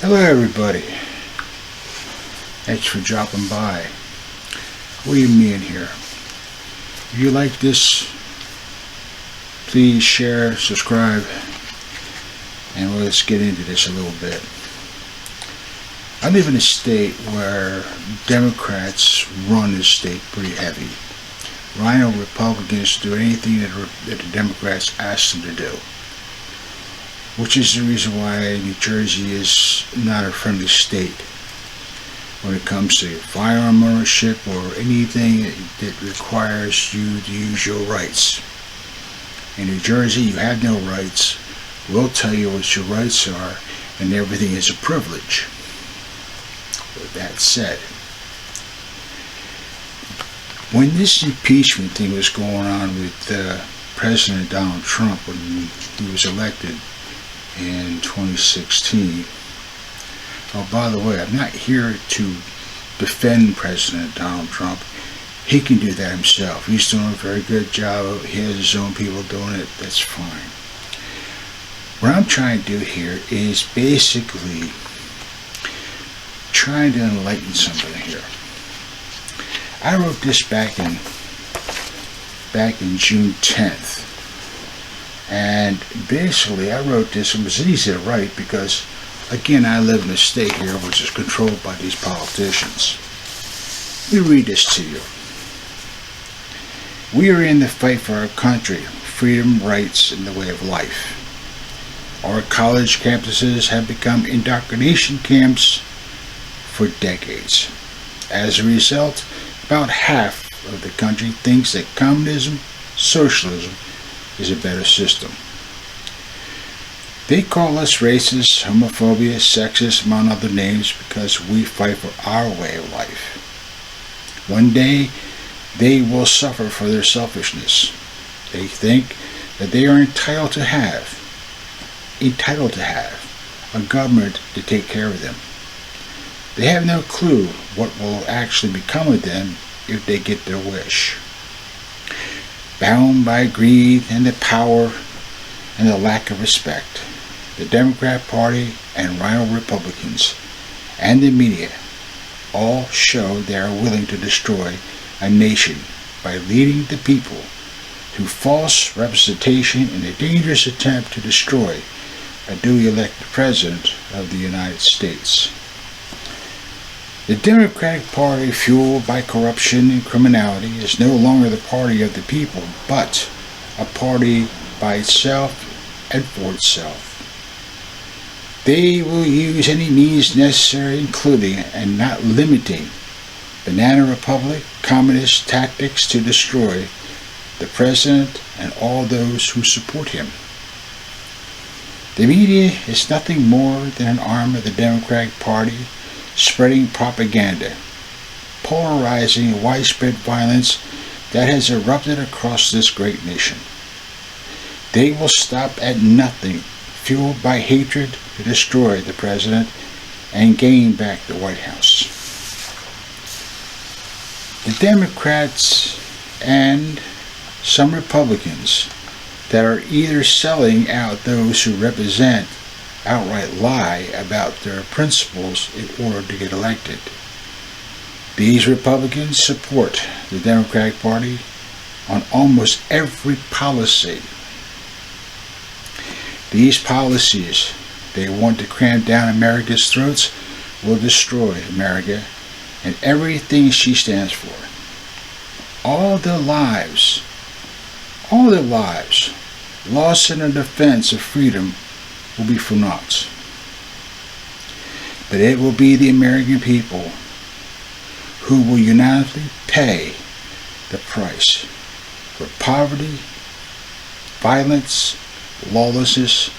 Hello everybody, thanks for dropping by. William Meehan here. If you like this, please share, subscribe, and let's get into this a little bit. I live in a state where Democrats run the state pretty heavy. Rhino Republicans do anything that the Democrats ask them to do, which is the reason why New Jersey is not a friendly state when it comes to firearm ownership or anything that requires you to use your rights. In New Jersey, you have no rights. We'll tell you what your rights are, and everything is a privilege. With that said, when this impeachment thing was going on with President Donald Trump when he was elected in 2016. Oh, by the way, I'm not here to defend President Donald Trump. He can do that himself. He's doing a very good job. He has his own people doing it. That's fine. What I'm trying to do here is basically trying to enlighten somebody here. I wrote this back in June 10th. And basically, I wrote this. It was easy to write because, again, I live in a state here which is controlled by these politicians. Let me read this to you. We are in the fight for our country, freedom, rights, and the way of life. Our college campuses have become indoctrination camps for decades. As a result, about half of the country thinks that communism, socialism, is a better system. They call us racist, homophobia, sexist, among other names, because we fight for our way of life. One day, they will suffer for their selfishness. They think that they are entitled to have a government to take care of them. They have no clue what will actually become of them if they get their wish. Bound by greed and the power and the lack of respect, the Democrat Party and Rhino Republicans and the media all show they are willing to destroy a nation by leading the people to false representation in a dangerous attempt to destroy a duly elected President of the United States. The Democratic Party, fueled by corruption and criminality, is no longer the party of the people, but a party by itself and for itself. They will use any means necessary, including and not limiting Banana Republic communist tactics to destroy the President and all those who support him. The media is nothing more than an arm of the Democratic Party, spreading propaganda, polarizing widespread violence that has erupted across this great nation. They will stop at nothing, fueled by hatred to destroy the President and gain back the White House. The Democrats and some Republicans that are either selling out those who represent outright lie about their principles in order to get elected. These Republicans support the Democratic Party on almost every policy. These policies they want to cram down America's throats will destroy America and everything she stands for. All their lives lost in the defense of freedom will be for naught. But it will be the American people who will unanimously pay the price for poverty, violence, lawlessness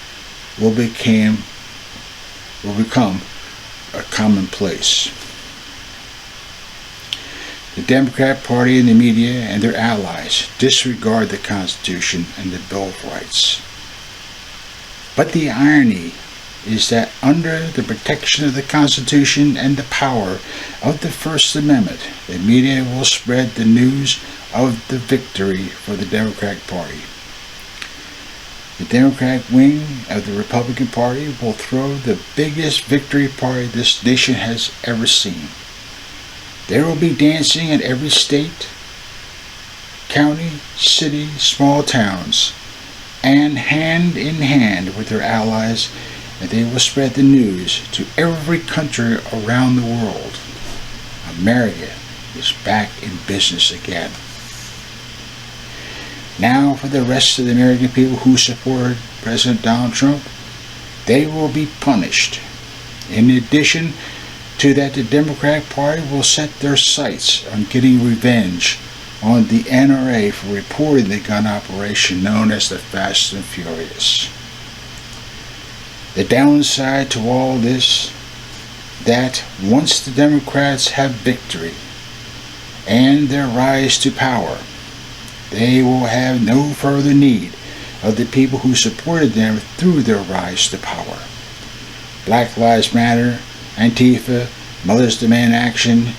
will become a commonplace. The Democrat Party and the media and their allies disregard the Constitution and the Bill of Rights. But the irony is that under the protection of the Constitution and the power of the First Amendment, the media will spread the news of the victory for the Democratic Party. The Democratic wing of the Republican Party will throw the biggest victory party this nation has ever seen. There will be dancing in every state, county, city, small towns, and hand in hand with their allies, and they will spread the news to every country around the world. America is back in business again. Now for the rest of the American people who supported President Donald Trump, they will be punished. In addition to that, the Democratic Party will set their sights on getting revenge on the NRA for reporting the gun operation known as the Fast and Furious. The downside to all this, that once the Democrats have victory and their rise to power, they will have no further need of the people who supported them through their rise to power. Black Lives Matter, Antifa, Mothers Demand Action,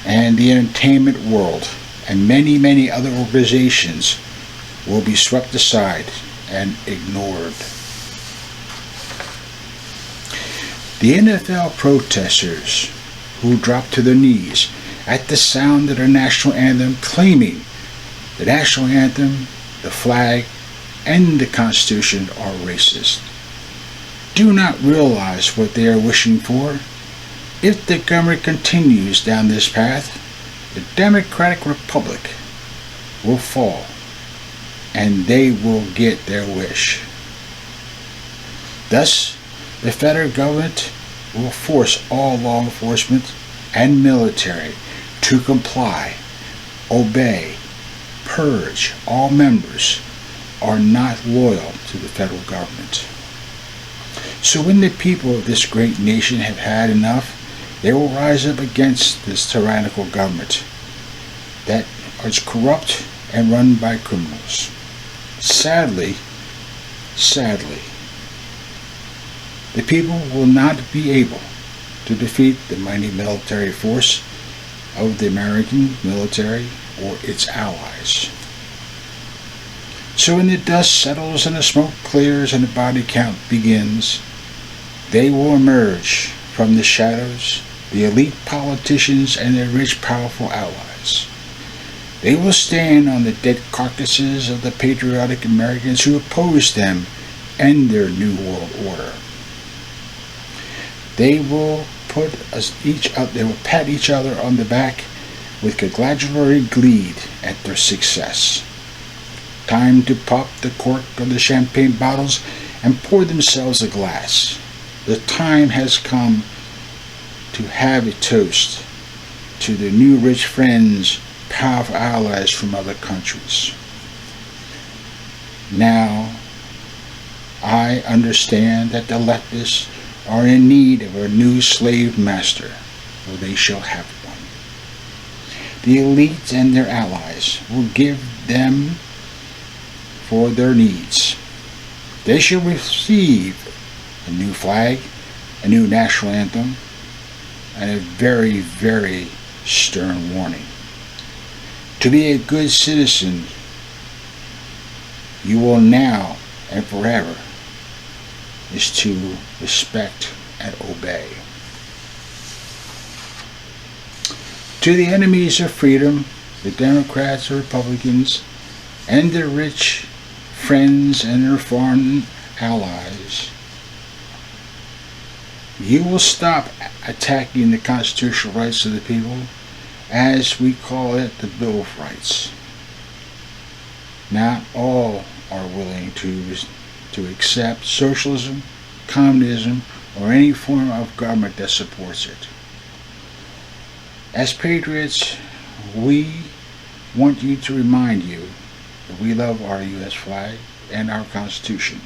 and the entertainment world, and many, many other organizations will be swept aside and ignored. The NFL protesters who dropped to their knees at the sound of their national anthem, claiming the national anthem, the flag, and the Constitution are racist, do not realize what they are wishing for. If the government continues down this path, the Democratic Republic will fall, and they will get their wish. Thus, the federal government will force all law enforcement and military to comply, obey, purge all members are not loyal to the federal government. So when the people of this great nation have had enough, they will rise up against this tyrannical government that is corrupt and run by criminals. Sadly, the people will not be able to defeat the mighty military force of the American military or its allies. So when the dust settles and the smoke clears and the body count begins, they will emerge from the shadows, the elite politicians and their rich, powerful allies. They will stand on the dead carcasses of the patriotic Americans who opposed them and their new world order. They will pat each other on the back with congratulatory glee at their success. Time to pop the cork of the champagne bottles and pour themselves a glass. The time has come to have a toast to their new rich friends, powerful allies from other countries. Now, I understand that the leftists are in need of a new slave master, for they shall have one. The elites and their allies will give them for their needs. They shall receive a new flag, a new national anthem, and a very, very stern warning. To be a good citizen, you will now and forever is to respect and obey. To the enemies of freedom, the Democrats, the Republicans, and their rich friends and their foreign allies, you will stop attacking the constitutional rights of the people, as we call it, the Bill of Rights. Not all are willing to accept socialism, communism, or any form of government that supports it. As patriots, we want you to remind you that we love our U.S. flag and our Constitution.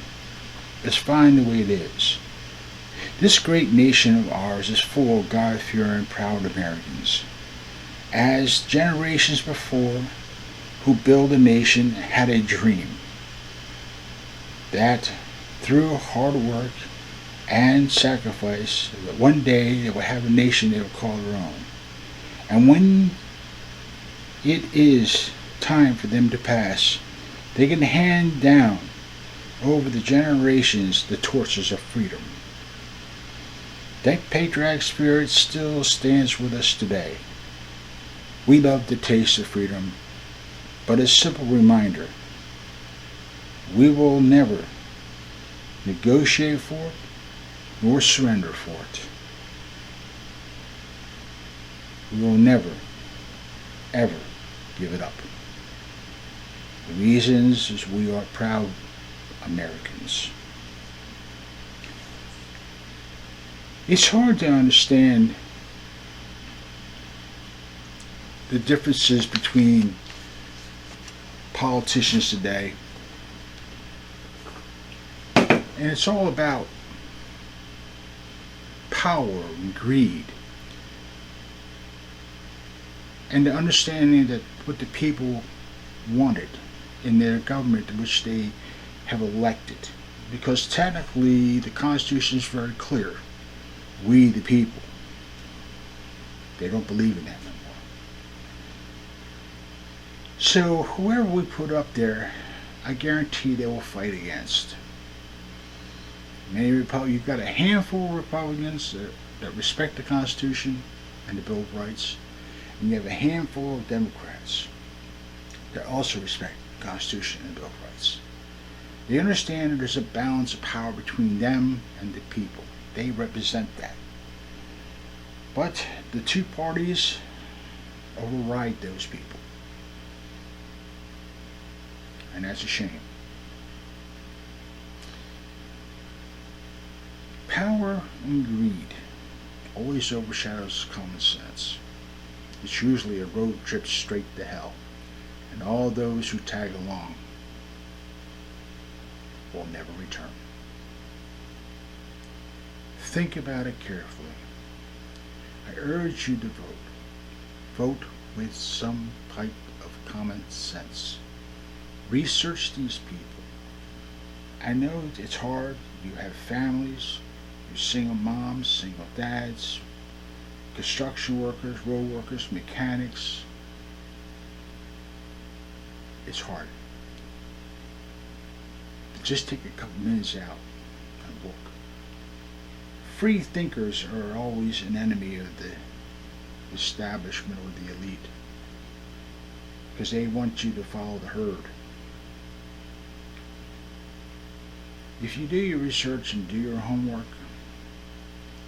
It's fine the way it is. This great nation of ours is full of God-fearing, proud Americans. As generations before who built a nation had a dream that through hard work and sacrifice, that one day they would have a nation they would call their own. And when it is time for them to pass, they can hand down over the generations the torches of freedom. That patriotic spirit still stands with us today. We love the taste of freedom, but a simple reminder, we will never negotiate for it nor surrender for it. We will never, ever give it up. The reason is we are proud Americans. It's hard to understand the differences between politicians today, and it's all about power and greed, and the understanding that what the people wanted in their government which they have elected. Because technically the Constitution is very clear. We the people. They don't believe in that no more. So whoever we put up there, I guarantee they will fight against. You've got a handful of Republicans that respect the Constitution and the Bill of Rights, and you have a handful of Democrats that also respect the Constitution and the Bill of Rights. They understand that there's a balance of power between them and the people. They represent that. But the two parties override those people. And that's a shame. Power and greed always overshadows common sense. It's usually a road trip straight to hell, and all those who tag along will never return. Think about it carefully. I urge you to vote. Vote with some type of common sense. Research these people. I know it's hard. You have families. You're single moms, single dads, construction workers, road workers, mechanics. It's hard. But just take a couple minutes out and look. Free thinkers are always an enemy of the establishment or the elite, because they want you to follow the herd. If you do your research and do your homework,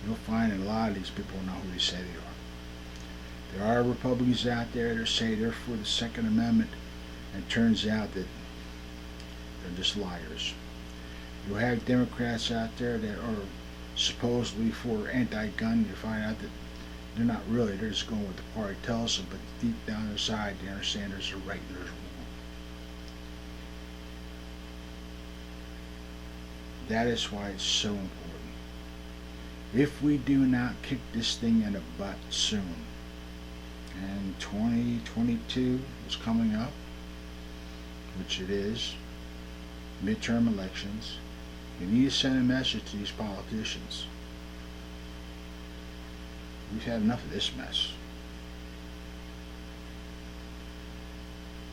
you'll find a lot of these people know who they say they are. There are Republicans out there that say they're for the Second Amendment, and it turns out that they're just liars. You'll have Democrats out there that are supposedly for anti-gun. You find out that they're not really. They're just going with the party tells them, but deep down inside they understand there's a right and there's a wrong. That is why it's so important. If we do not kick this thing in the butt soon, and 2022 is coming up, which it is, midterm elections, you need to send a message to these politicians. We've had enough of this mess.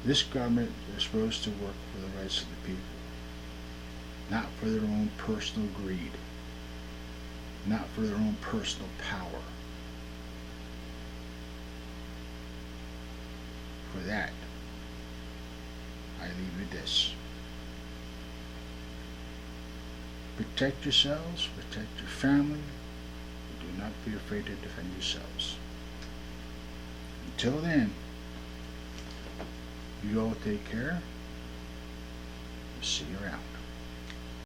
This government is supposed to work for the rights of the people, not for their own personal greed, not for their own personal power. For that, I leave you this. Protect yourselves, protect your family, and do not be afraid to defend yourselves. Until then, you all take care. See you around.